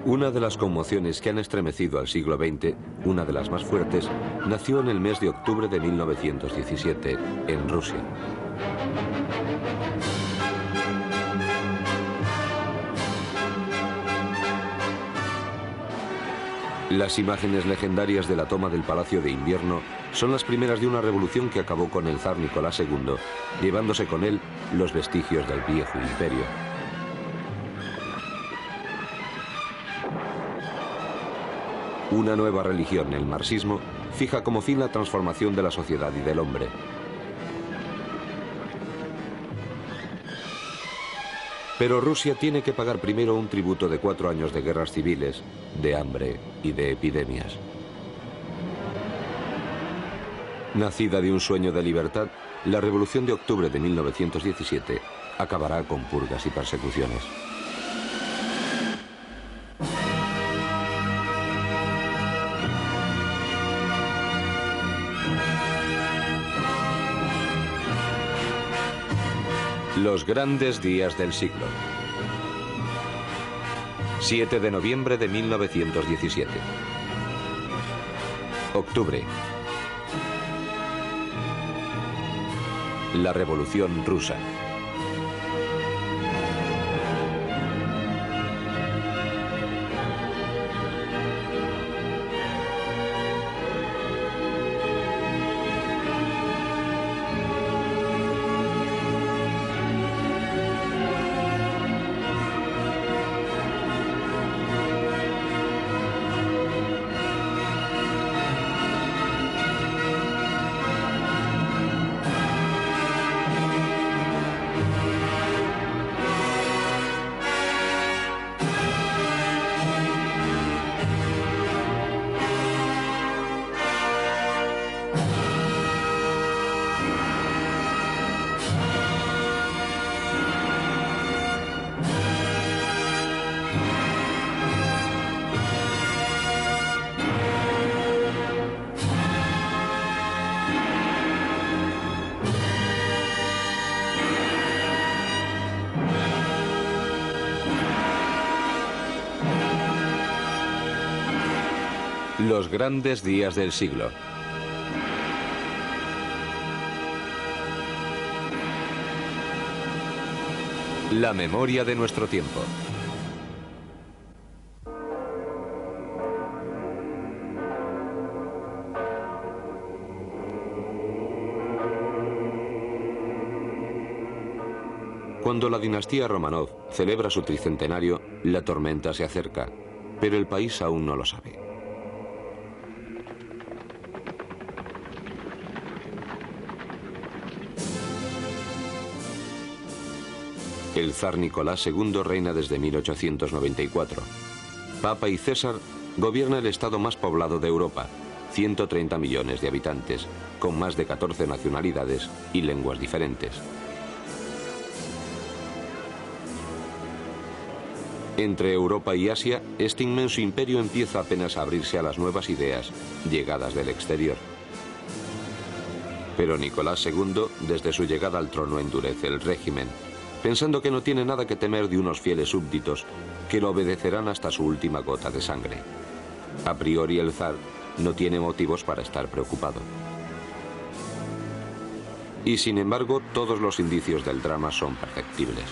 Una de las conmociones que han estremecido al siglo XX, una de las más fuertes, nació en el mes de octubre de 1917, en Rusia. Las imágenes legendarias de la toma del Palacio de Invierno son las primeras de una revolución que acabó con el zar Nicolás II, llevándose con él los vestigios del viejo imperio. Una nueva religión, el marxismo, fija como fin la transformación de la sociedad y del hombre. Pero Rusia tiene que pagar primero un tributo de 4 años de guerras civiles, de hambre y de epidemias. Nacida de un sueño de libertad, la Revolución de Octubre de 1917 acabará con purgas y persecuciones. Los grandes días del siglo. 7 de noviembre de 1917. Octubre. La Revolución Rusa. Los grandes días del siglo. La memoria de nuestro tiempo. Cuando la dinastía Romanov celebra su tricentenario, la tormenta se acerca, pero el país aún no lo sabe. El zar Nicolás II reina desde 1894. Papa y César gobierna el estado más poblado de Europa, 130 millones de habitantes, con más de 14 nacionalidades y lenguas diferentes. Entre Europa y Asia, este inmenso imperio empieza apenas a abrirse a las nuevas ideas llegadas del exterior. Pero Nicolás II, desde su llegada al trono, endurece el régimen, pensando que no tiene nada que temer de unos fieles súbditos que lo obedecerán hasta su última gota de sangre. A priori el zar no tiene motivos para estar preocupado. Y sin embargo, todos los indicios del drama son perceptibles.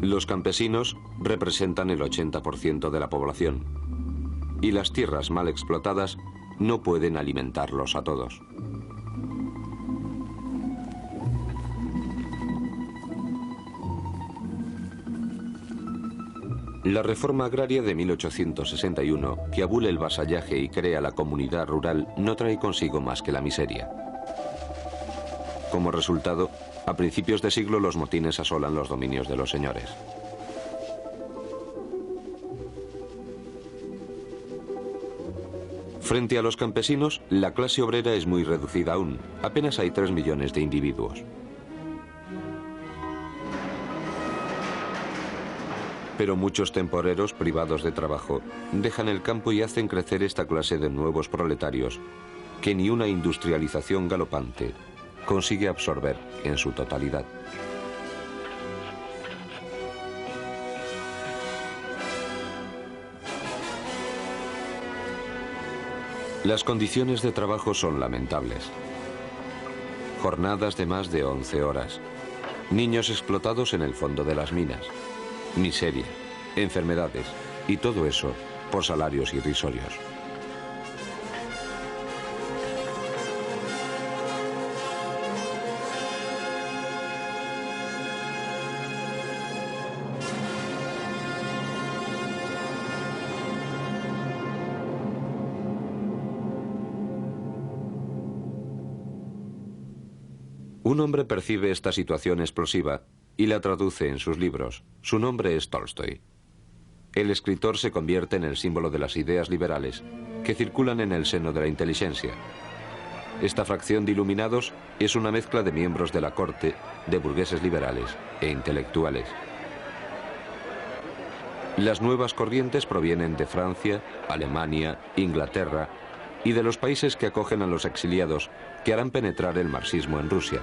Los campesinos representan el 80% de la población y las tierras mal explotadas no pueden alimentarlos a todos. La reforma agraria de 1861, que abole el vasallaje y crea la comunidad rural, no trae consigo más que la miseria. Como resultado, a principios de siglo los motines asolan los dominios de los señores. Frente a los campesinos, la clase obrera es muy reducida aún. Apenas hay 3 millones de individuos. Pero muchos temporeros privados de trabajo dejan el campo y hacen crecer esta clase de nuevos proletarios que ni una industrialización galopante consigue absorber en su totalidad. Las condiciones de trabajo son lamentables. Jornadas de más de 11 horas. Niños explotados en el fondo de las minas. Miseria, enfermedades y todo eso por salarios irrisorios. Un hombre percibe esta situación explosiva y la traduce en sus libros. Su nombre es Tolstoy. El escritor se convierte en el símbolo de las ideas liberales que circulan en el seno de la inteligencia. Esta fracción de iluminados es una mezcla de miembros de la corte, de burgueses liberales e intelectuales. Las nuevas corrientes provienen de Francia, Alemania, Inglaterra y de los países que acogen a los exiliados que harán penetrar el marxismo en Rusia.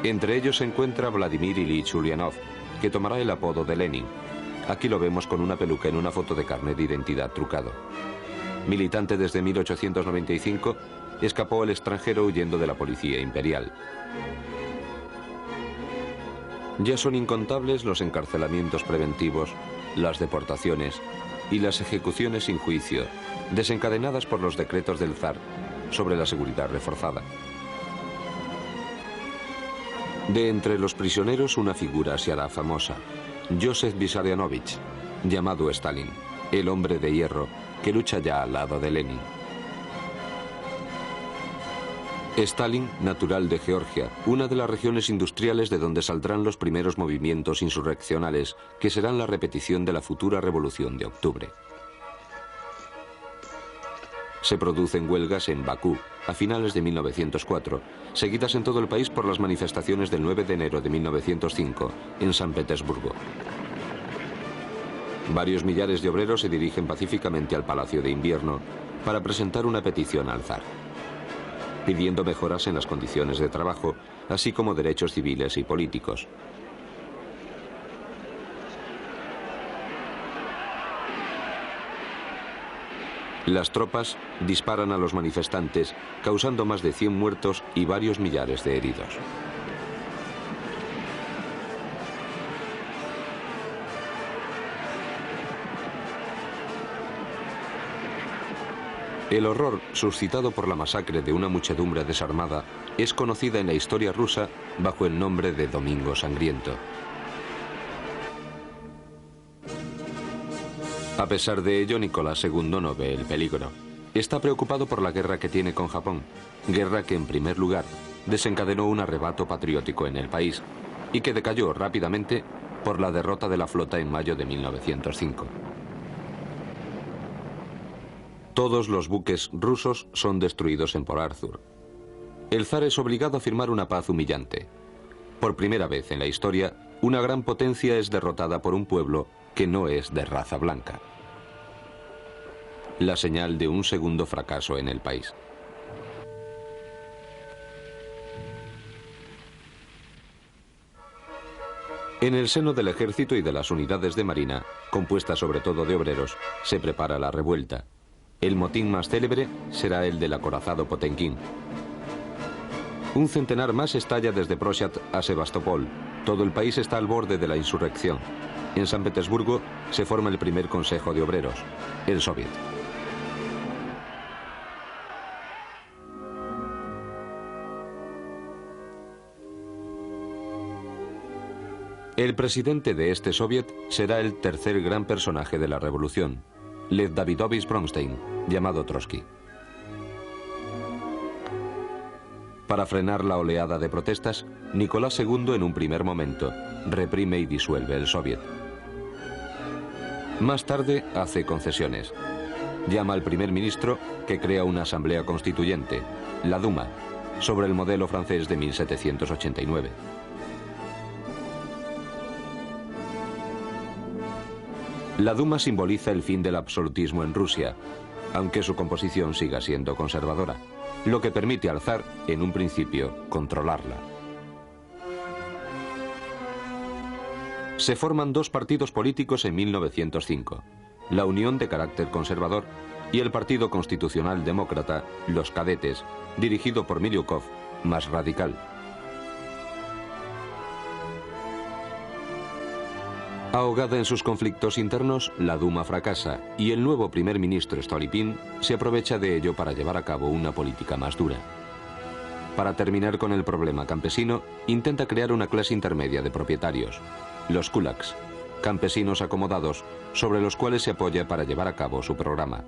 Entre ellos se encuentra Vladimir Ilich Ulyanov, que tomará el apodo de Lenin. Aquí lo vemos con una peluca en una foto de carnet de identidad trucado. Militante desde 1895, escapó al extranjero huyendo de la policía imperial. Ya son incontables los encarcelamientos preventivos, las deportaciones y las ejecuciones sin juicio, desencadenadas por los decretos del zar sobre la seguridad reforzada. De entre los prisioneros una figura se hará famosa, Joseph Vissarionovich, llamado Stalin, el hombre de hierro que lucha ya al lado de Lenin. Stalin, natural de Georgia, una de las regiones industriales de donde saldrán los primeros movimientos insurreccionales que serán la repetición de la futura Revolución de Octubre. Se producen huelgas en Bakú a finales de 1904, seguidas en todo el país por las manifestaciones del 9 de enero de 1905 en San Petersburgo. Varios millares de obreros se dirigen pacíficamente al Palacio de Invierno para presentar una petición al zar, pidiendo mejoras en las condiciones de trabajo, así como derechos civiles y políticos. Las tropas disparan a los manifestantes, causando más de 100 muertos y varios millares de heridos. El horror suscitado por la masacre de una muchedumbre desarmada es conocida en la historia rusa bajo el nombre de Domingo Sangriento. A pesar de ello, Nicolás II no ve el peligro. Está preocupado por la guerra que tiene con Japón, guerra que en primer lugar desencadenó un arrebato patriótico en el país y que decayó rápidamente por la derrota de la flota en mayo de 1905. Todos los buques rusos son destruidos en Port Arthur. El zar es obligado a firmar una paz humillante. Por primera vez en la historia, una gran potencia es derrotada por un pueblo que no es de raza blanca. La señal de un segundo fracaso en el país. En el seno del ejército y de las unidades de marina, compuestas sobre todo de obreros, se prepara la revuelta. El motín más célebre será el del acorazado Potenkin. Un centenar más estalla desde Prosiat a Sebastopol. Todo el país está al borde de la insurrección. En San Petersburgo se forma el primer consejo de obreros, el Soviet. El presidente de este Soviet será el tercer gran personaje de la revolución, Lev Davidovich Bronstein, llamado Trotsky. Para frenar la oleada de protestas, Nicolás II en un primer momento reprime y disuelve el Soviet. Más tarde hace concesiones. Llama al primer ministro que crea una asamblea constituyente, la Duma, sobre el modelo francés de 1789. La Duma simboliza el fin del absolutismo en Rusia, aunque su composición siga siendo conservadora, lo que permite al zar, en un principio, controlarla. Se forman dos partidos políticos en 1905, la Unión de Carácter Conservador y el Partido Constitucional Demócrata, los Cadetes, dirigido por Milyukov, más radical. Ahogada en sus conflictos internos, la Duma fracasa y el nuevo primer ministro Stolypin se aprovecha de ello para llevar a cabo una política más dura. Para terminar con el problema campesino, intenta crear una clase intermedia de propietarios, los kulaks, campesinos acomodados sobre los cuales se apoya para llevar a cabo su programa.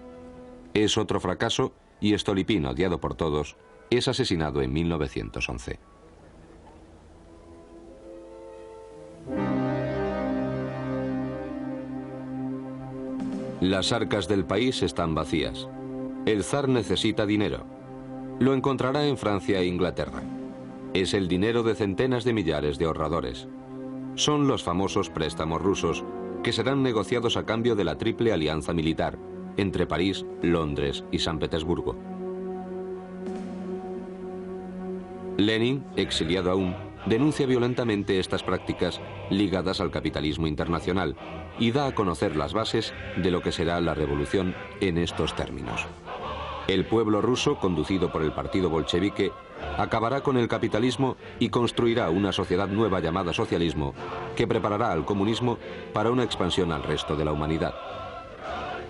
Es otro fracaso y Stolypin, odiado por todos, es asesinado en 1911. Las arcas del país están vacías. El zar necesita dinero. Lo encontrará en Francia e Inglaterra. Es el dinero de centenas de millares de ahorradores. Son los famosos préstamos rusos, que serán negociados a cambio de la triple alianza militar entre París, Londres y San Petersburgo. Lenin, exiliado aún, denuncia violentamente estas prácticas ligadas al capitalismo internacional y da a conocer las bases de lo que será la revolución en estos términos. El pueblo ruso, conducido por el partido bolchevique, acabará con el capitalismo y construirá una sociedad nueva llamada socialismo, que preparará al comunismo para una expansión al resto de la humanidad.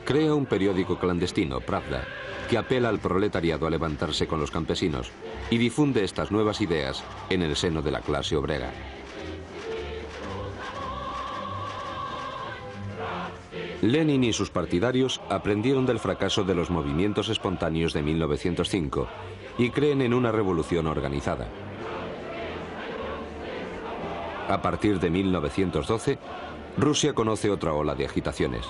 Crea un periódico clandestino, Pravda, que apela al proletariado a levantarse con los campesinos y difunde estas nuevas ideas en el seno de la clase obrera. Lenin y sus partidarios aprendieron del fracaso de los movimientos espontáneos de 1905 y creen en una revolución organizada. A partir de 1912, Rusia conoce otra ola de agitaciones.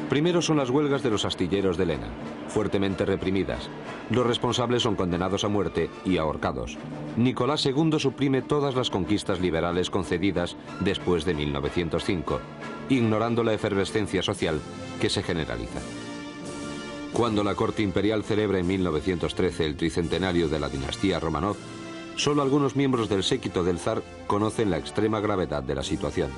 Primero son las huelgas de los astilleros de Lena, fuertemente reprimidas. Los responsables son condenados a muerte y ahorcados. Nicolás II suprime todas las conquistas liberales concedidas después de 1905, ignorando la efervescencia social que se generaliza. Cuando la corte imperial celebra en 1913 el tricentenario de la dinastía Romanov, solo algunos miembros del séquito del zar conocen la extrema gravedad de la situación.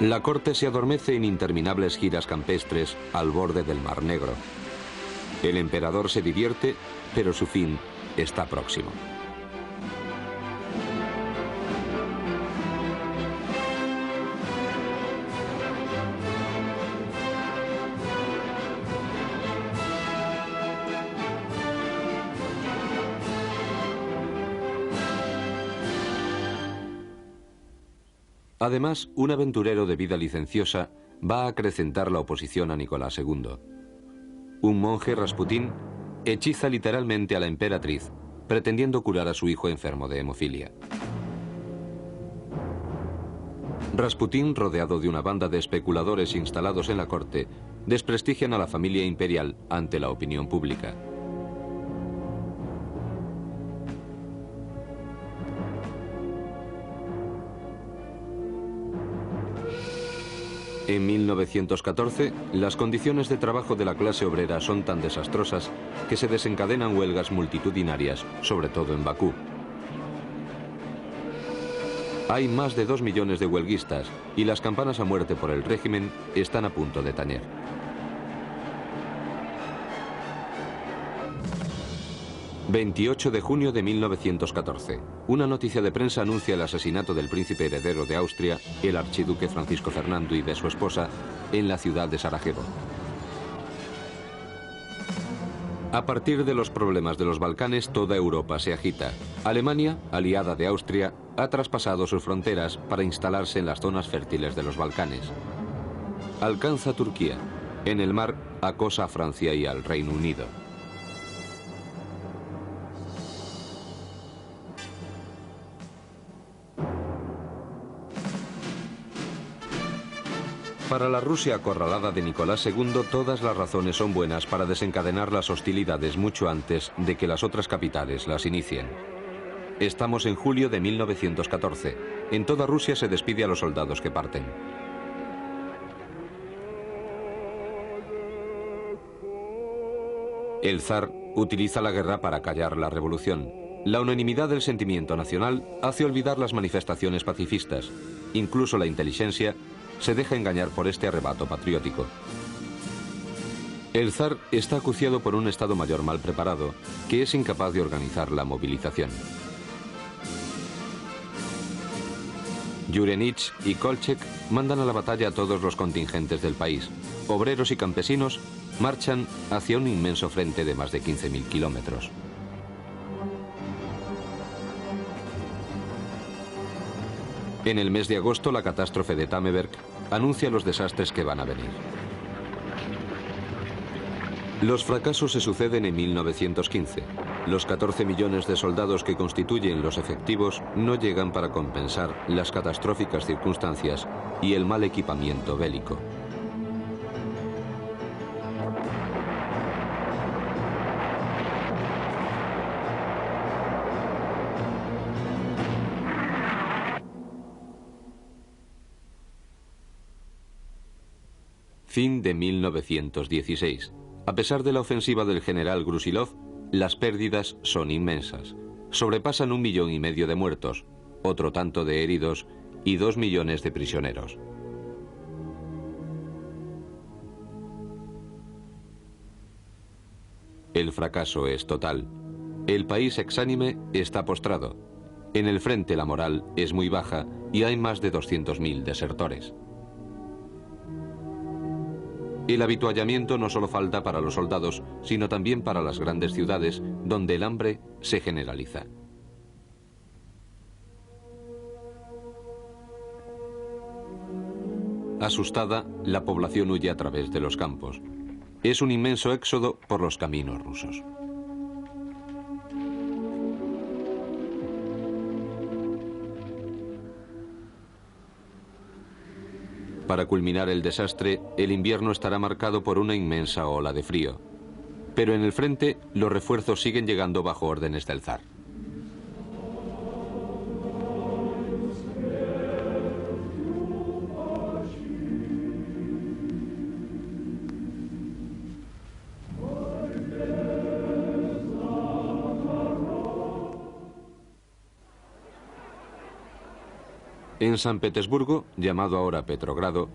La corte se adormece en interminables giras campestres al borde del Mar Negro. El emperador se divierte, pero su fin está próximo. Además, un aventurero de vida licenciosa va a acrecentar la oposición a Nicolás II. Un monje, Rasputín, hechiza literalmente a la emperatriz, pretendiendo curar a su hijo enfermo de hemofilia. Rasputín, rodeado de una banda de especuladores instalados en la corte, desprestigian a la familia imperial ante la opinión pública. En 1914, las condiciones de trabajo de la clase obrera son tan desastrosas que se desencadenan huelgas multitudinarias, sobre todo en Bakú. Hay más de 2 millones de huelguistas y las campanas a muerte por el régimen están a punto de tañer. ...28 de junio de 1914... una noticia de prensa anuncia el asesinato del príncipe heredero de Austria, el archiduque Francisco Fernando, y de su esposa, en la ciudad de Sarajevo. A partir de los problemas de los Balcanes, toda Europa se agita. Alemania, aliada de Austria, ha traspasado sus fronteras para instalarse en las zonas fértiles de los Balcanes. Alcanza Turquía. En el mar, acosa a Francia y al Reino Unido. Para la Rusia acorralada de Nicolás II, todas las razones son buenas para desencadenar las hostilidades mucho antes de que las otras capitales las inicien. Estamos en julio de 1914. En toda Rusia se despide a los soldados que parten. El zar utiliza la guerra para callar la revolución. La unanimidad del sentimiento nacional hace olvidar las manifestaciones pacifistas. Incluso la inteligencia se deja engañar por este arrebato patriótico. El zar está acuciado por un Estado Mayor mal preparado, que es incapaz de organizar la movilización. Yurenich y Kolchak mandan a la batalla a todos los contingentes del país. Obreros y campesinos marchan hacia un inmenso frente de más de 15.000 kilómetros. En el mes de agosto, la catástrofe de Tameberg anuncia los desastres que van a venir. Los fracasos se suceden en 1915. Los 14 millones de soldados que constituyen los efectivos no llegan para compensar las catastróficas circunstancias y el mal equipamiento bélico. Fin de 1916. A pesar de la ofensiva del general Brusilov, las pérdidas son inmensas. Sobrepasan 1,5 millones de muertos, otro tanto de heridos y 2 millones de prisioneros. El fracaso es total. El país exánime está postrado. En el frente la moral es muy baja y hay más de 200.000 desertores. El habituallamiento no solo falta para los soldados, sino también para las grandes ciudades, donde el hambre se generaliza. Asustada, la población huye a través de los campos. Es un inmenso éxodo por los caminos rusos. Para culminar el desastre, el invierno estará marcado por una inmensa ola de frío. Pero en el frente, los refuerzos siguen llegando bajo órdenes del zar. En San Petersburgo, llamado ahora Petrogrado,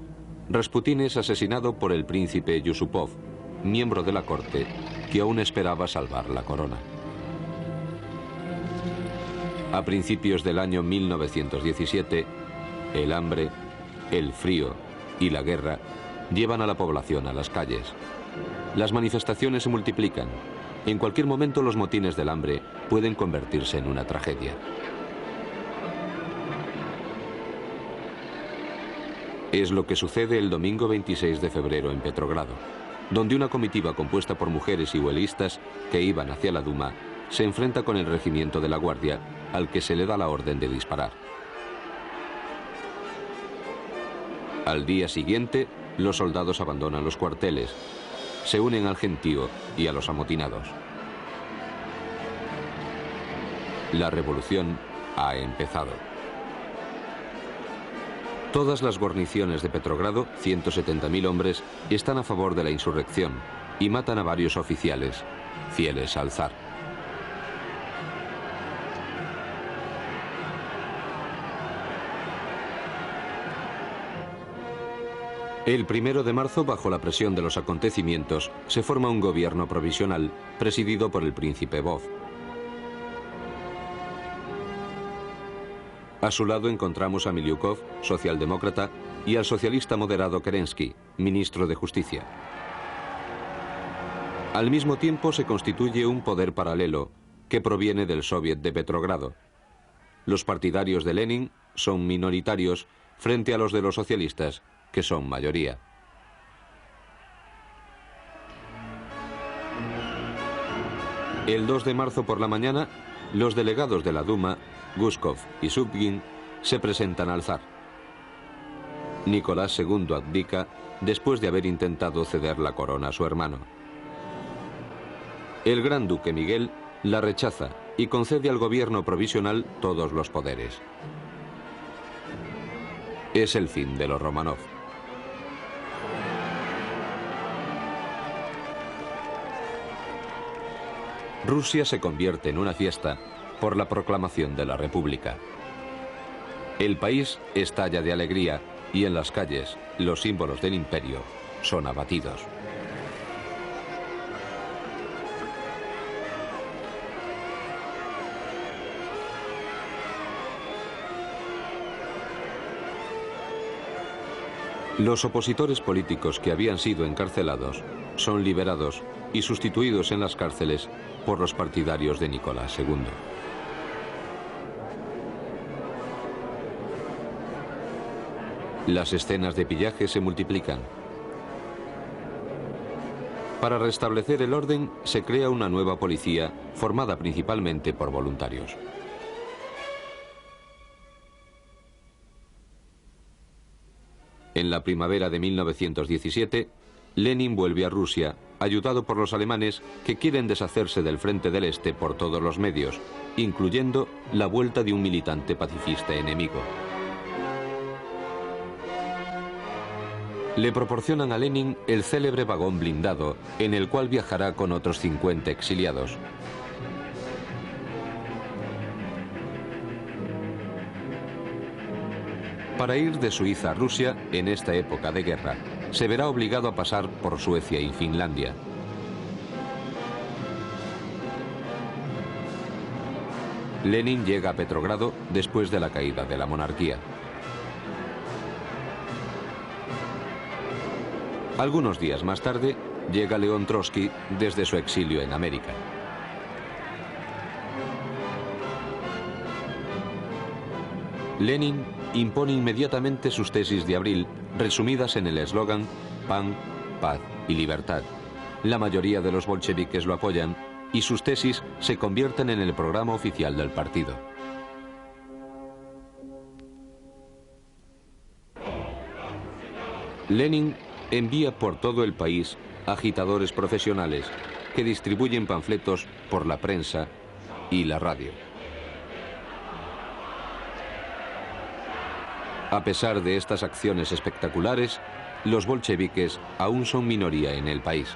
Rasputín es asesinado por el príncipe Yusupov, miembro de la corte, que aún esperaba salvar la corona. A principios del año 1917, el hambre, el frío y la guerra llevan a la población a las calles. Las manifestaciones se multiplican. En cualquier momento los motines del hambre pueden convertirse en una tragedia. Es lo que sucede el domingo 26 de febrero en Petrogrado, donde una comitiva compuesta por mujeres y huelistas que iban hacia la Duma se enfrenta con el regimiento de la Guardia, al que se le da la orden de disparar. Al día siguiente, los soldados abandonan los cuarteles, se unen al gentío y a los amotinados. La revolución ha empezado. Todas las guarniciones de Petrogrado, 170.000 hombres, están a favor de la insurrección y matan a varios oficiales, fieles al zar. El 1 de marzo, bajo la presión de los acontecimientos, se forma un gobierno provisional presidido por el príncipe Vov. A su lado encontramos a Miliukov, socialdemócrata, y al socialista moderado Kerensky, ministro de Justicia. Al mismo tiempo se constituye un poder paralelo que proviene del Soviet de Petrogrado. Los partidarios de Lenin son minoritarios frente a los de los socialistas, que son mayoría. El 2 de marzo por la mañana, los delegados de la Duma, Guskov y Subgin, se presentan al zar. Nicolás II abdica después de haber intentado ceder la corona a su hermano. El gran duque Miguel la rechaza y concede al gobierno provisional todos los poderes. Es el fin de los Románov. Rusia se convierte en una fiesta por la proclamación de la República. El país estalla de alegría y en las calles los símbolos del imperio son abatidos. Los opositores políticos que habían sido encarcelados son liberados y sustituidos en las cárceles por los partidarios de Nicolás II. Las escenas de pillaje se multiplican. Para restablecer el orden, se crea una nueva policía formada principalmente por voluntarios. En la primavera de 1917, Lenin vuelve a Rusia, ayudado por los alemanes que quieren deshacerse del Frente del Este por todos los medios, incluyendo la vuelta de un militante pacifista enemigo. Le proporcionan a Lenin el célebre vagón blindado, en el cual viajará con otros 50 exiliados. Para ir de Suiza a Rusia, en esta época de guerra, se verá obligado a pasar por Suecia y Finlandia. Lenin llega a Petrogrado después de la caída de la monarquía. Algunos días más tarde, llega León Trotsky desde su exilio en América. Lenin impone inmediatamente sus tesis de abril, resumidas en el eslogan Pan, Paz y Libertad. La mayoría de los bolcheviques lo apoyan y sus tesis se convierten en el programa oficial del partido. Lenin envía por todo el país agitadores profesionales que distribuyen panfletos por la prensa y la radio. A pesar de estas acciones espectaculares, los bolcheviques aún son minoría en el país.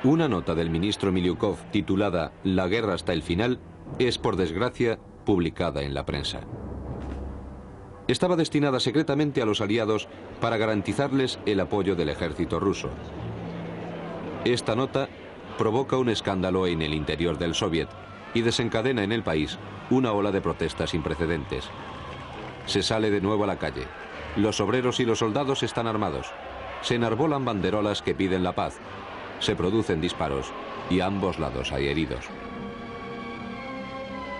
Una nota del ministro Miliukov titulada «La guerra hasta el final» es, por desgracia, publicada en la prensa. Estaba destinada secretamente a los aliados para garantizarles el apoyo del ejército ruso. Esta nota provoca un escándalo en el interior del Soviet y desencadena en el país una ola de protestas sin precedentes. Se sale de nuevo a la calle. Los obreros y los soldados están armados. Se enarbolan banderolas que piden la paz. Se producen disparos y a ambos lados hay heridos.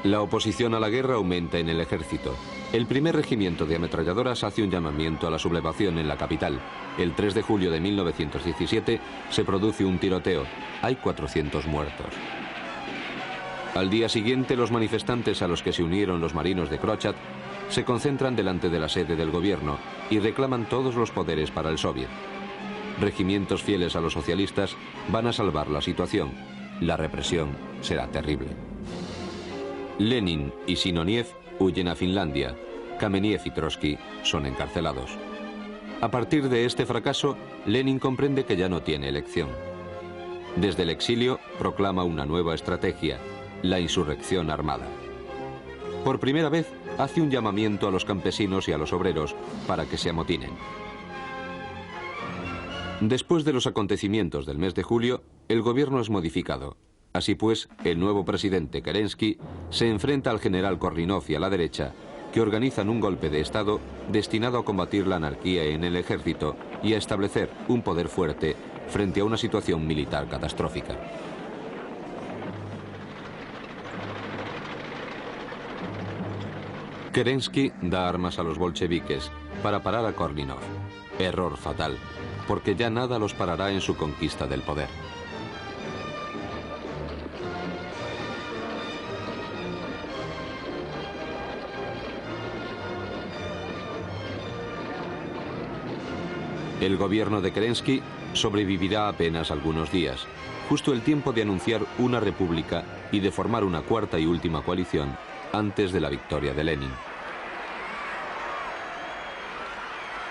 La oposición a la guerra aumenta en el ejército. El primer regimiento de ametralladoras hace un llamamiento a la sublevación en la capital. El 3 de julio de 1917 se produce un tiroteo. Hay 400 muertos. Al día siguiente, los manifestantes a los que se unieron los marinos de Khrushchev se concentran delante de la sede del gobierno y reclaman todos los poderes para el Soviet. Regimientos fieles a los socialistas van a salvar la situación. La represión será terrible. Lenin y Sinoniev huyen a Finlandia. Kameniev y Trotsky son encarcelados. A partir de este fracaso, Lenin comprende que ya no tiene elección. Desde el exilio proclama una nueva estrategia, la insurrección armada. Por primera vez hace un llamamiento a los campesinos y a los obreros para que se amotinen. Después de los acontecimientos del mes de julio, el gobierno es modificado. Así pues, el nuevo presidente Kerensky se enfrenta al general Kornilov y a la derecha, que organizan un golpe de Estado destinado a combatir la anarquía en el ejército y a establecer un poder fuerte frente a una situación militar catastrófica. Kerensky da armas a los bolcheviques para parar a Kornilov. Error fatal, porque ya nada los parará en su conquista del poder. El gobierno de Kerensky sobrevivirá apenas algunos días, justo el tiempo de anunciar una república y de formar una cuarta y última coalición antes de la victoria de Lenin.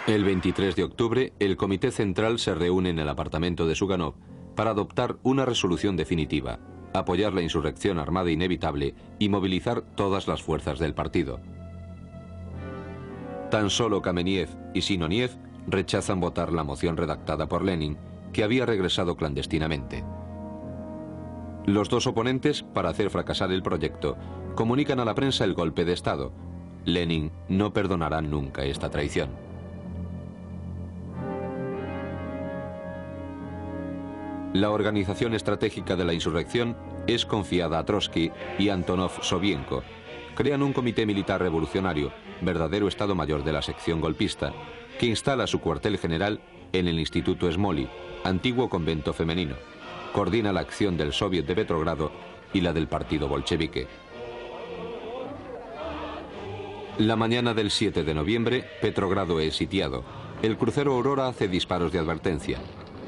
El 23 de octubre, el Comité Central se reúne en el apartamento de Suganov para adoptar una resolución definitiva, apoyar la insurrección armada inevitable y movilizar todas las fuerzas del partido. Tan solo Kameniev y Sinoniev rechazan votar la moción redactada por Lenin, que había regresado clandestinamente. Los dos oponentes, para hacer fracasar el proyecto, comunican a la prensa el golpe de Estado. Lenin no perdonará nunca esta traición. La organización estratégica de la insurrección es confiada a Trotsky y Antonov Sobienko. Crean un comité militar revolucionario, verdadero Estado Mayor de la sección golpista, que instala su cuartel general en el Instituto Smolny, antiguo convento femenino. Coordina la acción del Soviet de Petrogrado y la del partido bolchevique. La mañana del 7 de noviembre, Petrogrado es sitiado. El crucero Aurora hace disparos de advertencia.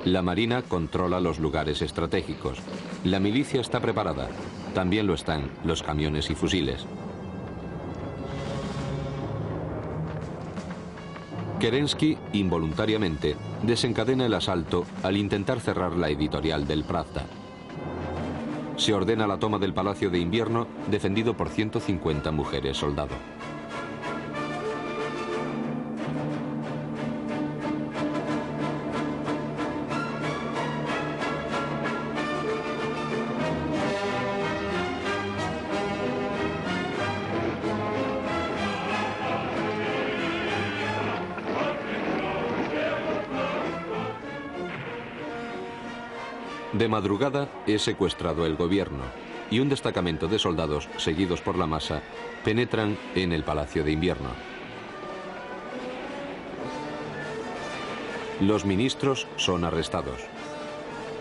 La Marina controla los lugares estratégicos. La milicia está preparada. También lo están los camiones y fusiles. Kerensky, involuntariamente, desencadena el asalto al intentar cerrar la editorial del Pravda. Se ordena la toma del Palacio de Invierno, defendido por 150 mujeres soldado. De madrugada es secuestrado el gobierno y un destacamento de soldados, seguidos por la masa, penetran en el Palacio de Invierno. Los ministros son arrestados.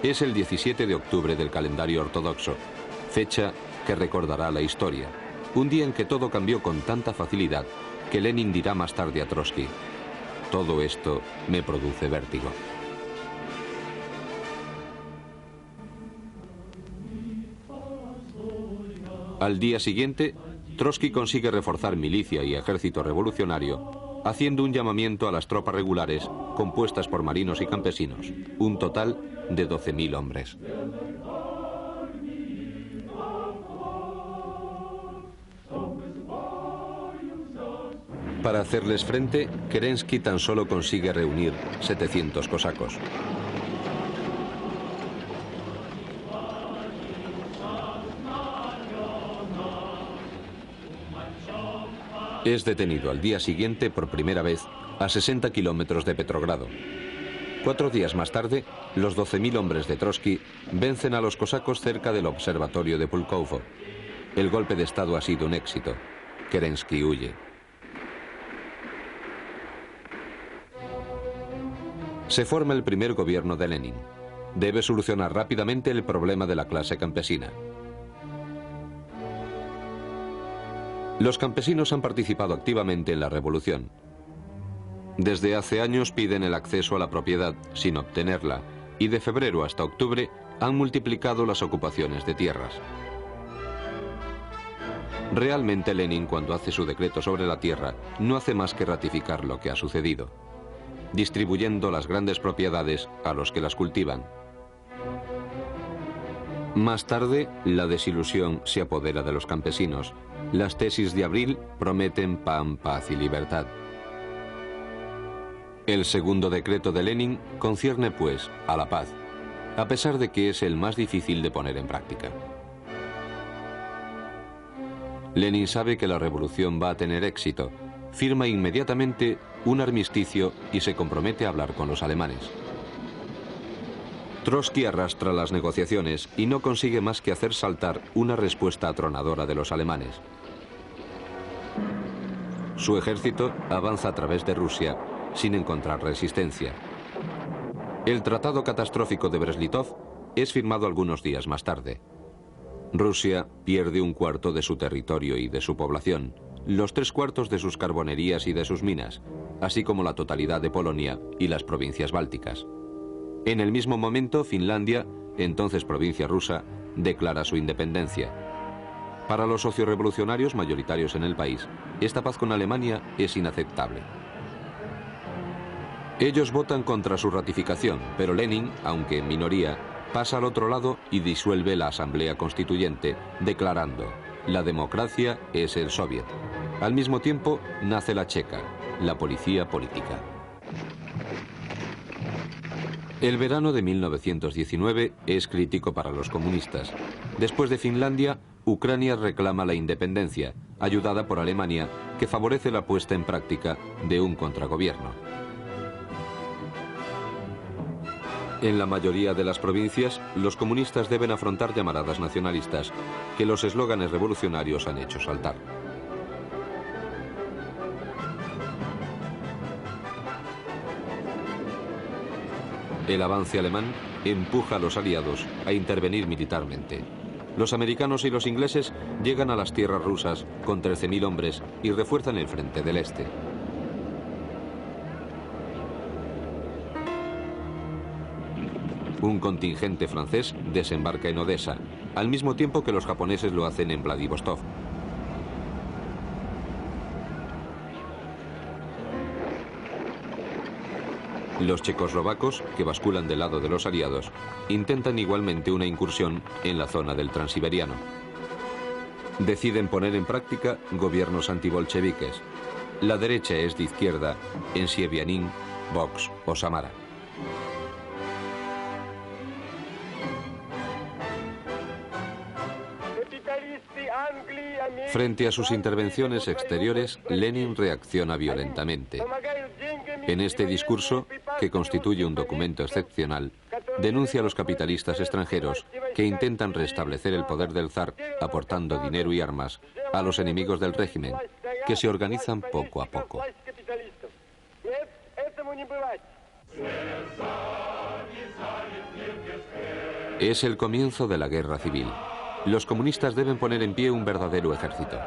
Es el 17 de octubre del calendario ortodoxo, fecha que recordará la historia, un día en que todo cambió con tanta facilidad que Lenin dirá más tarde a Trotsky: todo esto me produce vértigo. Al día siguiente, Trotsky consigue reforzar milicia y ejército revolucionario, haciendo un llamamiento a las tropas regulares compuestas por marinos y campesinos, un total de 12.000 hombres. Para hacerles frente, Kerensky tan solo consigue reunir 700 cosacos. Es detenido al día siguiente por primera vez a 60 kilómetros de Petrogrado. 4 días más tarde, los 12.000 hombres de Trotsky vencen a los cosacos cerca del observatorio de Pulkovo. El golpe de Estado ha sido un éxito. Kerensky huye. Se forma el primer gobierno de Lenin. Debe solucionar rápidamente el problema de la clase campesina. Los campesinos han participado activamente en la revolución. Desde hace años piden el acceso a la propiedad sin obtenerla, y de febrero hasta octubre han multiplicado las ocupaciones de tierras. Realmente Lenin, cuando hace su decreto sobre la tierra, no hace más que ratificar lo que ha sucedido, distribuyendo las grandes propiedades a los que las cultivan. Más tarde, la desilusión se apodera de los campesinos. Las tesis de abril prometen pan, paz y libertad. El segundo decreto de Lenin concierne, pues, a la paz, a pesar de que es el más difícil de poner en práctica. Lenin sabe que la revolución va a tener éxito, firma inmediatamente un armisticio y se compromete a hablar con los alemanes. Trotsky arrastra las negociaciones y no consigue más que hacer saltar una respuesta atronadora de los alemanes. Su ejército avanza a través de Rusia sin encontrar resistencia. El Tratado Catastrófico de Brest-Litov es firmado algunos días más tarde. Rusia pierde un cuarto de su territorio y de su población, los 3/4 de sus carbonerías y de sus minas, así como la totalidad de Polonia y las provincias bálticas. En el mismo momento, Finlandia, entonces provincia rusa, declara su independencia. Para los sociorevolucionarios mayoritarios en el país, esta paz con Alemania es inaceptable. Ellos votan contra su ratificación, pero Lenin, aunque en minoría, pasa al otro lado y disuelve la Asamblea Constituyente, declarando: la democracia es el Soviet. Al mismo tiempo, nace la Checa, la policía política. El verano de 1919 es crítico para los comunistas. Después de Finlandia, Ucrania reclama la independencia, ayudada por Alemania, que favorece la puesta en práctica de un contragobierno. En la mayoría de las provincias, los comunistas deben afrontar llamaradas nacionalistas, que los eslóganes revolucionarios han hecho saltar. El avance alemán empuja a los aliados a intervenir militarmente. Los americanos y los ingleses llegan a las tierras rusas con 13.000 hombres y refuerzan el frente del este. Un contingente francés desembarca en Odessa, al mismo tiempo que los japoneses lo hacen en Vladivostok. Los checoslovacos, que basculan del lado de los aliados, intentan igualmente una incursión en la zona del Transiberiano. Deciden poner en práctica gobiernos antibolcheviques. La derecha es de izquierda en Sievianin, Vox o Samara. Frente a sus intervenciones exteriores, Lenin reacciona violentamente. En este discurso, que constituye un documento excepcional, denuncia a los capitalistas extranjeros que intentan restablecer el poder del zar aportando dinero y armas a los enemigos del régimen, que se organizan poco a poco. Es el comienzo de la guerra civil. Los comunistas deben poner en pie un verdadero ejército.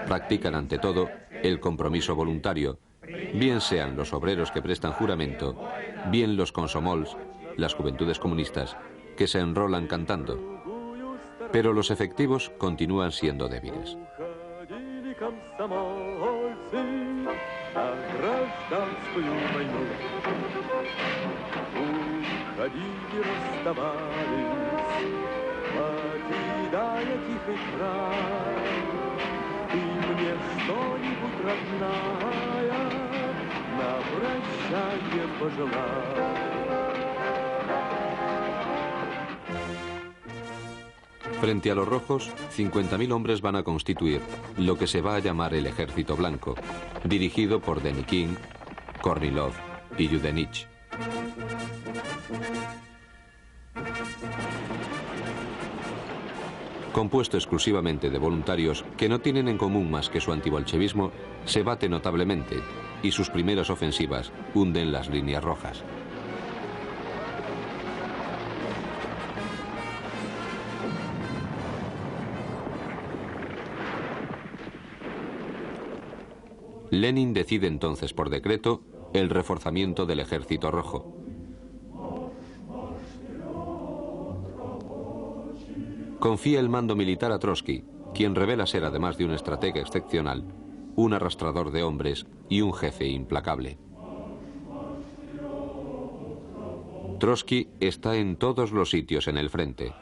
Practican ante todo el compromiso voluntario, bien sean los obreros que prestan juramento, bien los komsomols, las juventudes comunistas, que se enrolan cantando. Pero los efectivos continúan siendo débiles. Frente a los rojos, 50.000 hombres van a constituir lo que se va a llamar el Ejército Blanco, dirigido por Denikin, Kornilov y Yudenich. Compuesto exclusivamente de voluntarios que no tienen en común más que su antibolchevismo, se bate notablemente y sus primeras ofensivas hunden las líneas rojas. Lenin decide entonces por decreto el reforzamiento del Ejército Rojo. Confía el mando militar a Trotsky, quien revela ser, además de un estratega excepcional, un arrastrador de hombres y un jefe implacable. Trotsky está en todos los sitios en el frente.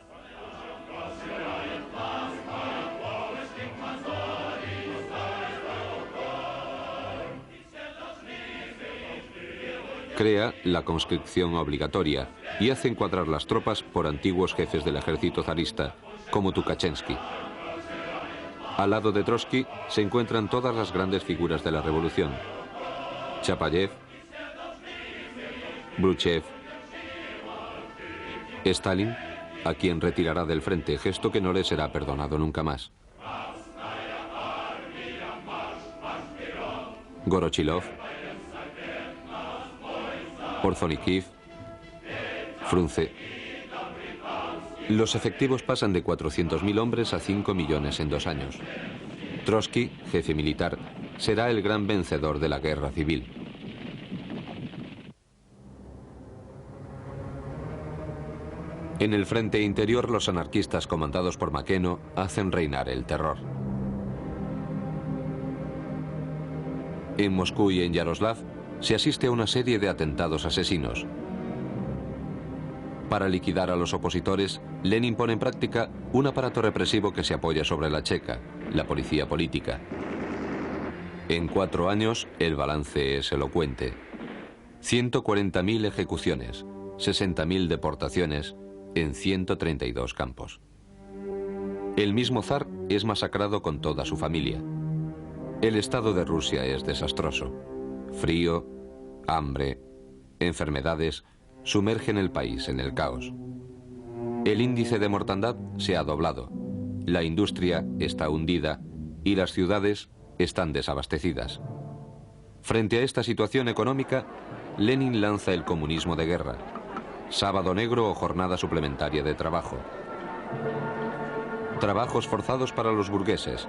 Crea la conscripción obligatoria y hace encuadrar las tropas por antiguos jefes del ejército zarista, como Tukachensky. Al lado de Trotsky se encuentran todas las grandes figuras de la revolución: Chapayev, Bruchev, Stalin, a quien retirará del frente, gesto que no le será perdonado nunca más, Gorochilov, Ordzhonikidze, Frunze, Los efectivos pasan de 400.000 hombres a 5 millones en 2 años. Trotsky, jefe militar, será el gran vencedor de la guerra civil. En el frente interior, los anarquistas comandados por Makeno hacen reinar el terror. En Moscú y en Yaroslav se asiste a una serie de atentados asesinos. Para liquidar a los opositores, Lenin pone en práctica un aparato represivo que se apoya sobre la Cheka, la policía política. En 4 años, el balance es elocuente. 140.000 ejecuciones, 60.000 deportaciones en 132 campos. El mismo zar es masacrado con toda su familia. El estado de Rusia es desastroso. Frío, hambre, enfermedades sumergen el país en el caos. El índice de mortandad se ha doblado. La industria está hundida y las ciudades están desabastecidas. Frente a esta situación económica, Lenin lanza el comunismo de guerra, sábado negro o jornada suplementaria de trabajo, trabajos forzados para los burgueses,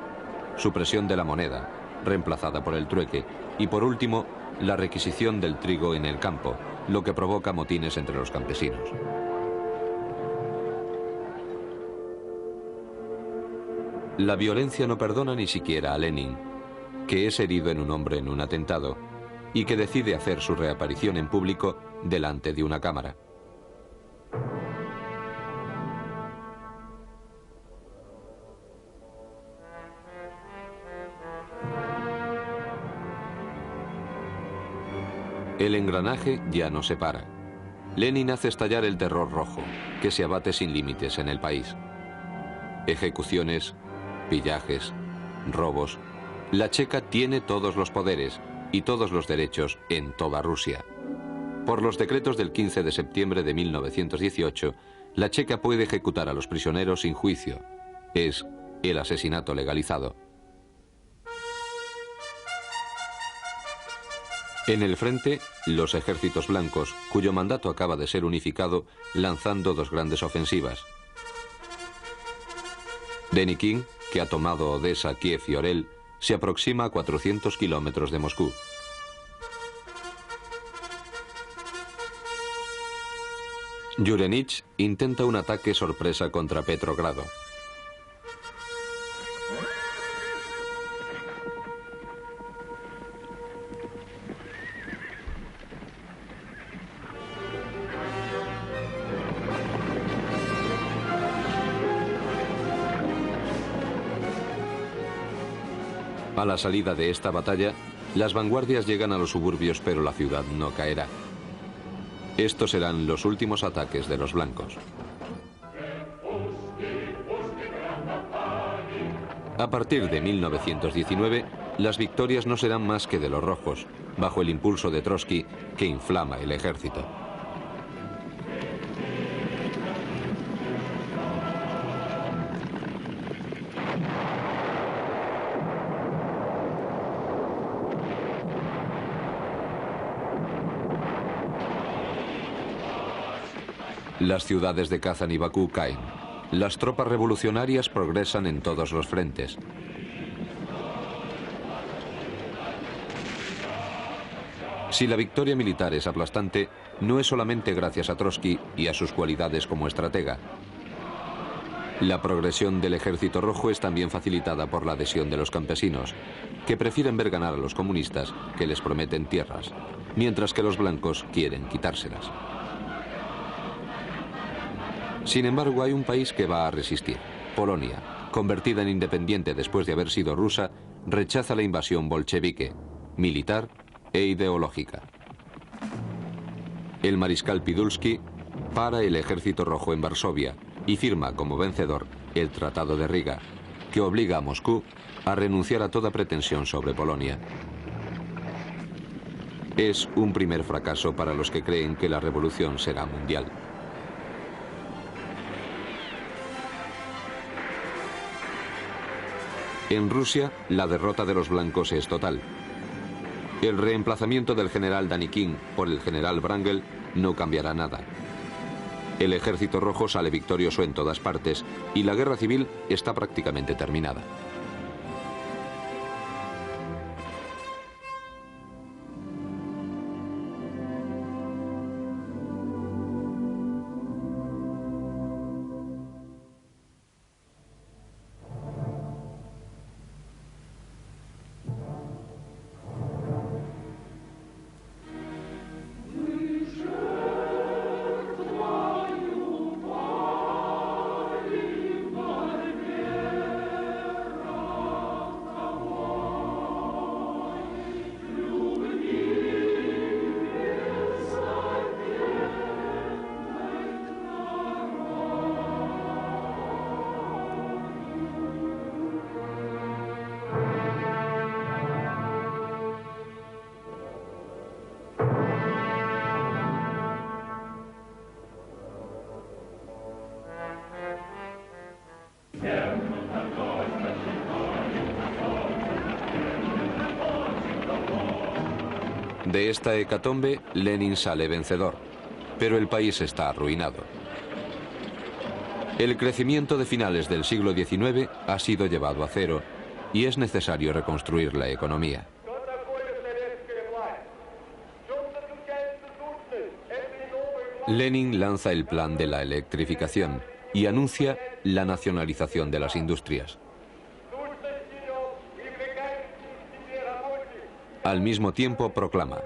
supresión de la moneda, reemplazada por el trueque, y por último, la requisición del trigo en el campo, lo que provoca motines entre los campesinos. La violencia no perdona ni siquiera a Lenin, que es herido en un hombre en un atentado y que decide hacer su reaparición en público delante de una cámara. El engranaje ya no se para. Lenin hace estallar el terror rojo, que se abate sin límites en el país. Ejecuciones, pillajes, robos. La Cheka tiene todos los poderes y todos los derechos en toda Rusia. Por los decretos del 15 de septiembre de 1918, la Cheka puede ejecutar a los prisioneros sin juicio. Es el asesinato legalizado. En el frente, los ejércitos blancos, cuyo mandato acaba de ser unificado, lanzando 2 grandes ofensivas. Denikin, que ha tomado Odessa, Kiev y Orel, se aproxima a 400 kilómetros de Moscú. Yurenich intenta un ataque sorpresa contra Petrogrado. A la salida de esta batalla, las vanguardias llegan a los suburbios, pero la ciudad no caerá. Estos serán los últimos ataques de los blancos. A partir de 1919, las victorias no serán más que de los rojos, bajo el impulso de Trotsky, que inflama el ejército. Las ciudades de Kazán y Bakú caen. Las tropas revolucionarias progresan en todos los frentes. Si la victoria militar es aplastante, no es solamente gracias a Trotsky y a sus cualidades como estratega. La progresión del ejército rojo es también facilitada por la adhesión de los campesinos, que prefieren ver ganar a los comunistas, que les prometen tierras, mientras que los blancos quieren quitárselas. Sin embargo, hay un país que va a resistir. Polonia, convertida en independiente después de haber sido rusa, rechaza la invasión bolchevique, militar e ideológica. El mariscal Pidulski para el ejército rojo en Varsovia y firma como vencedor el Tratado de Riga, que obliga a Moscú a renunciar a toda pretensión sobre Polonia. Es un primer fracaso para los que creen que la revolución será mundial. En Rusia, la derrota de los blancos es total. El reemplazamiento del general Danikin por el general Wrangel no cambiará nada. El Ejército Rojo sale victorioso en todas partes y la guerra civil está prácticamente terminada. De esta hecatombe, Lenin sale vencedor, pero el país está arruinado. El crecimiento de finales del siglo XIX ha sido llevado a cero y es necesario reconstruir la economía. Lenin lanza el plan de la electrificación y anuncia la nacionalización de las industrias. Al mismo tiempo proclama: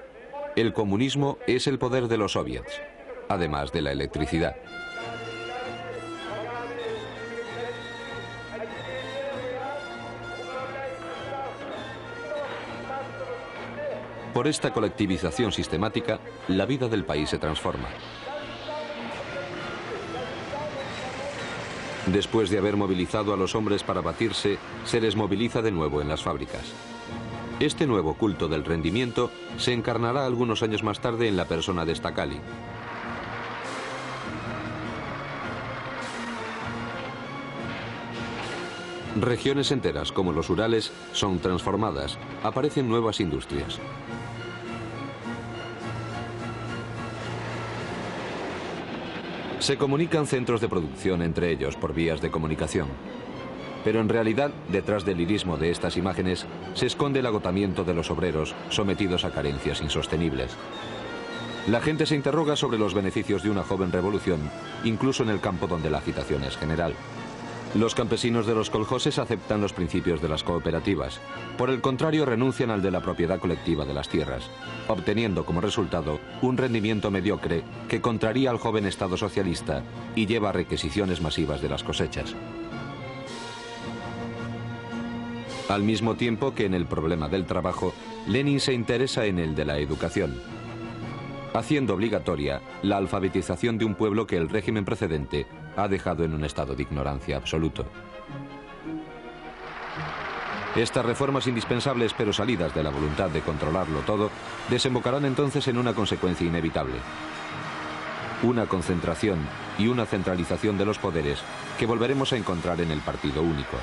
el comunismo es el poder de los soviets, además de la electricidad. Por esta colectivización sistemática, la vida del país se transforma. Después de haber movilizado a los hombres para batirse, se les moviliza de nuevo en las fábricas. Este nuevo culto del rendimiento se encarnará algunos años más tarde en la persona de Stakhalin. Regiones enteras, como los Urales, son transformadas, aparecen nuevas industrias. Se comunican centros de producción entre ellos por vías de comunicación. Pero en realidad, detrás del lirismo de estas imágenes, se esconde el agotamiento de los obreros sometidos a carencias insostenibles. La gente se interroga sobre los beneficios de una joven revolución, incluso en el campo donde la agitación es general. Los campesinos de los coljoses aceptan los principios de las cooperativas. Por el contrario, renuncian al de la propiedad colectiva de las tierras, obteniendo como resultado un rendimiento mediocre que contraría al joven Estado socialista y lleva a requisiciones masivas de las cosechas. Al mismo tiempo que en el problema del trabajo, Lenin se interesa en el de la educación, haciendo obligatoria la alfabetización de un pueblo que el régimen precedente ha dejado en un estado de ignorancia absoluto. Estas reformas indispensables pero salidas de la voluntad de controlarlo todo, desembocarán entonces en una consecuencia inevitable: una concentración y una centralización de los poderes que volveremos a encontrar en el partido único.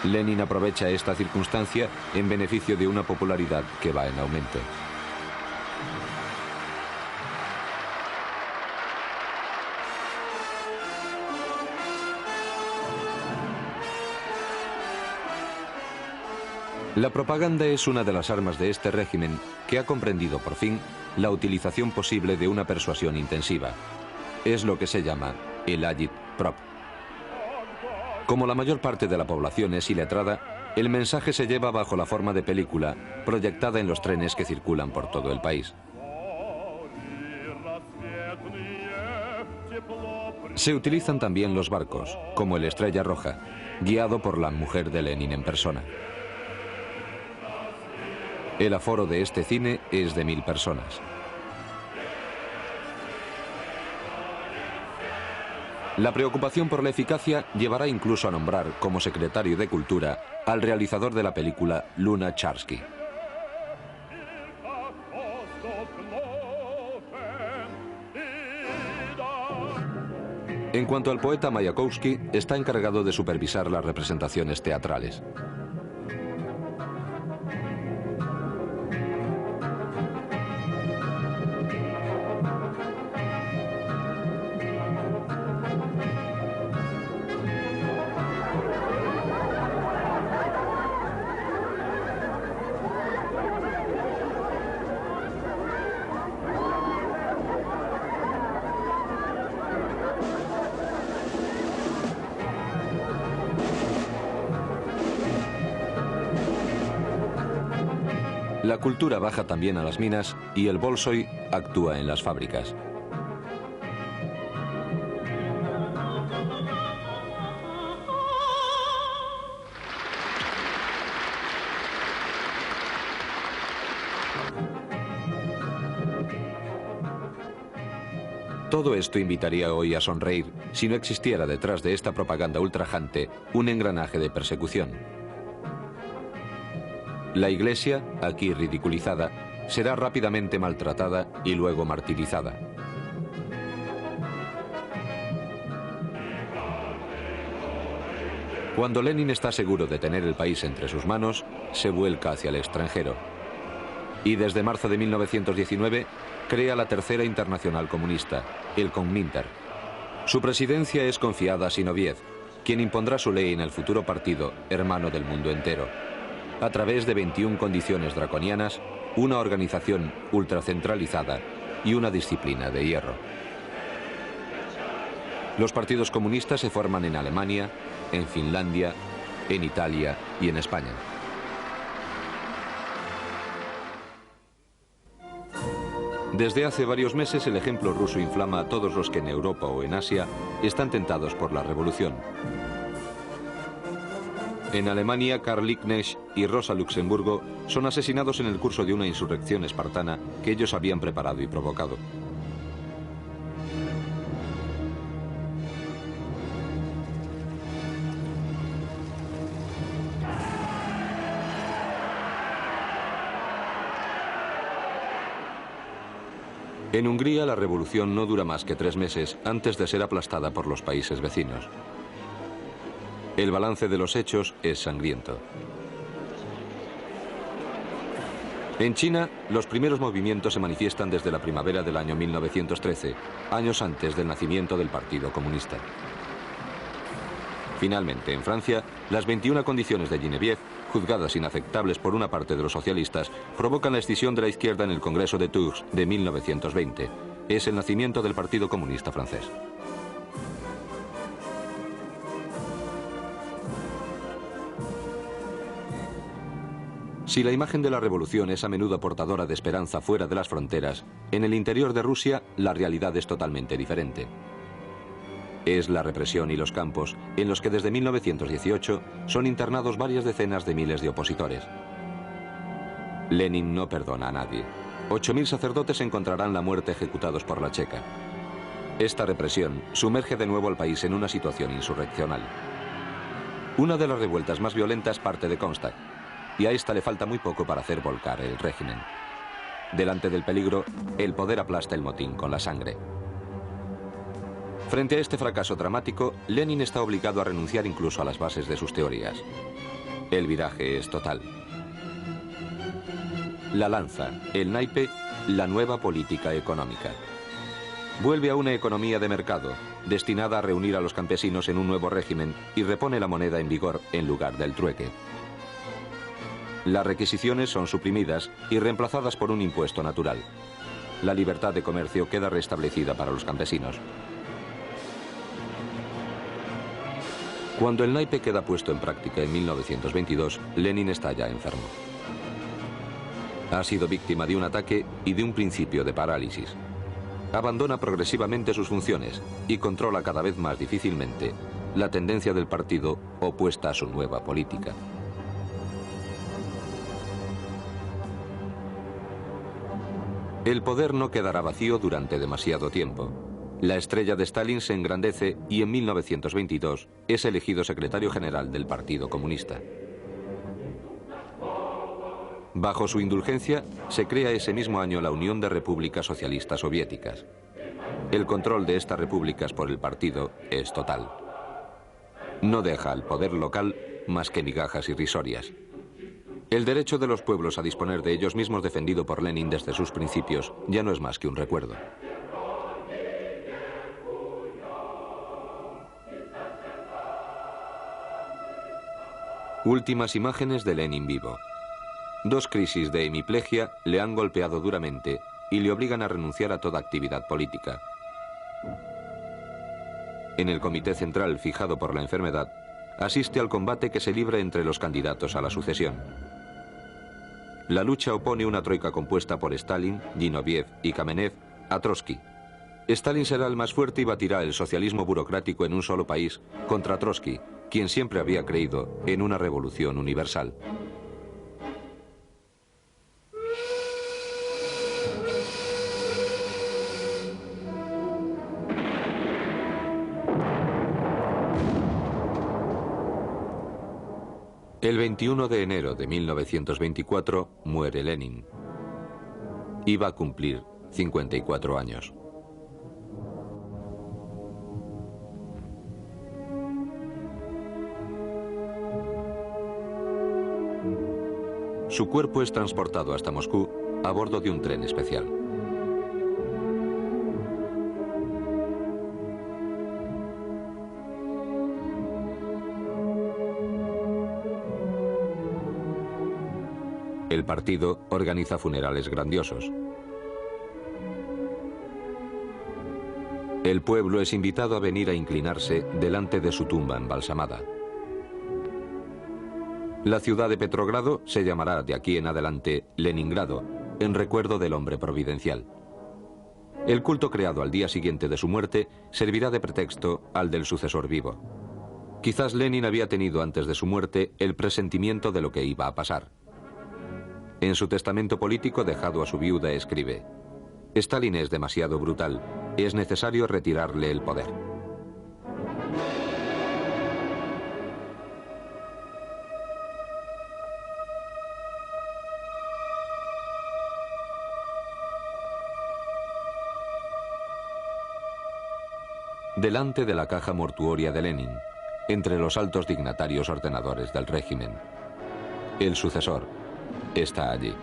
Lenin aprovecha esta circunstancia en beneficio de una popularidad que va en aumento. La propaganda es una de las armas de este régimen que ha comprendido por fin la utilización posible de una persuasión intensiva. Es lo que se llama el agit-prop. Como la mayor parte de la población es iletrada, el mensaje se lleva bajo la forma de película, proyectada en los trenes que circulan por todo el país. Se utilizan también los barcos, como el Estrella Roja, guiado por la mujer de Lenin en persona. El aforo de este cine es de 1000 personas. La preocupación por la eficacia llevará incluso a nombrar como secretario de Cultura al realizador de la película Lunacharsky. En cuanto al poeta Mayakovsky, está encargado de supervisar las representaciones teatrales. La cultura baja también a las minas y el Bolshoi actúa en las fábricas. Todo esto invitaría hoy a sonreír si no existiera detrás de esta propaganda ultrajante un engranaje de persecución. La Iglesia, aquí ridiculizada, será rápidamente maltratada y luego martirizada. Cuando Lenin está seguro de tener el país entre sus manos, se vuelca hacia el extranjero. Y desde marzo de 1919 crea la Tercera Internacional Comunista, el Komintern. Su presidencia es confiada a Zinoviev, quien impondrá su ley en el futuro partido, hermano del mundo entero, a través de 21 condiciones draconianas, una organización ultracentralizada y una disciplina de hierro. Los partidos comunistas se forman en Alemania, en Finlandia, en Italia y en España. Desde hace varios meses el ejemplo ruso inflama a todos los que en Europa o en Asia están tentados por la revolución. En Alemania, Karl Liebknecht y Rosa Luxemburgo son asesinados en el curso de una insurrección espartana que ellos habían preparado y provocado. En Hungría la revolución no dura más que 3 meses antes de ser aplastada por los países vecinos. El balance de los hechos es sangriento. En China, los primeros movimientos se manifiestan desde la primavera del año 1913, años antes del nacimiento del Partido Comunista. Finalmente, en Francia, las 21 condiciones de Zinoviev, juzgadas inaceptables por una parte de los socialistas, provocan la escisión de la izquierda en el Congreso de Tours de 1920. Es el nacimiento del Partido Comunista francés. Si la imagen de la revolución es a menudo portadora de esperanza fuera de las fronteras, en el interior de Rusia la realidad es totalmente diferente. Es la represión y los campos en los que desde 1918 son internados varias decenas de miles de opositores. Lenin no perdona a nadie. 8.000 sacerdotes encontrarán la muerte ejecutados por la Checa. Esta represión sumerge de nuevo al país en una situación insurreccional. Una de las revueltas más violentas parte de Kronstadt, y a esta le falta muy poco para hacer volcar el régimen. Delante del peligro, el poder aplasta el motín con la sangre. Frente a este fracaso dramático, Lenin está obligado a renunciar incluso a las bases de sus teorías. El viraje es total. La lanza, el naipe, la nueva política económica. Vuelve a una economía de mercado, destinada a reunir a los campesinos en un nuevo régimen y repone la moneda en vigor en lugar del trueque. Las requisiciones son suprimidas y reemplazadas por un impuesto natural. La libertad de comercio queda restablecida para los campesinos. Cuando el naipe queda puesto en práctica en 1922, Lenin está ya enfermo. Ha sido víctima de un ataque y de un principio de parálisis. Abandona progresivamente sus funciones y controla cada vez más difícilmente la tendencia del partido opuesta a su nueva política. El poder no quedará vacío durante demasiado tiempo. La estrella de Stalin se engrandece y en 1922 es elegido secretario general del Partido Comunista. Bajo su indulgencia, se crea ese mismo año la Unión de Repúblicas Socialistas Soviéticas. El control de estas repúblicas por el partido es total. No deja al poder local más que migajas irrisorias. El derecho de los pueblos a disponer de ellos mismos, defendido por Lenin desde sus principios, ya no es más que un recuerdo. Últimas imágenes de Lenin vivo. 2 crisis de hemiplegia le han golpeado duramente y le obligan a renunciar a toda actividad política. En el comité central fijado por la enfermedad, asiste al combate que se libra entre los candidatos a la sucesión. La lucha opone una troika compuesta por Stalin, Zinoviev y Kamenev a Trotsky. Stalin será el más fuerte y batirá el socialismo burocrático en un solo país contra Trotsky, quien siempre había creído en una revolución universal. El 21 de enero de 1924 muere Lenin. Iba a cumplir 54 años. Su cuerpo es transportado hasta Moscú a bordo de un tren especial. El partido organiza funerales grandiosos. El pueblo es invitado a venir a inclinarse delante de su tumba embalsamada. La ciudad de Petrogrado se llamará de aquí en adelante Leningrado, en recuerdo del hombre providencial. El culto creado al día siguiente de su muerte servirá de pretexto al del sucesor vivo. Quizás Lenin había tenido antes de su muerte el presentimiento de lo que iba a pasar. En su testamento político dejado a su viuda escribe: Stalin es demasiado brutal, es necesario retirarle el poder. Delante de la caja mortuoria de Lenin, entre los altos dignatarios ordenadores del régimen, el sucesor está allí.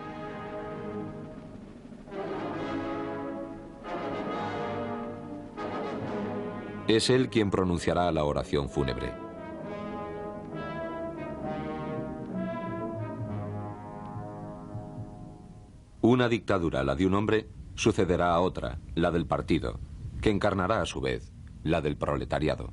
Es él quien pronunciará la oración fúnebre. Una dictadura, la de un hombre, sucederá a otra, la del partido, que encarnará a su vez la del proletariado.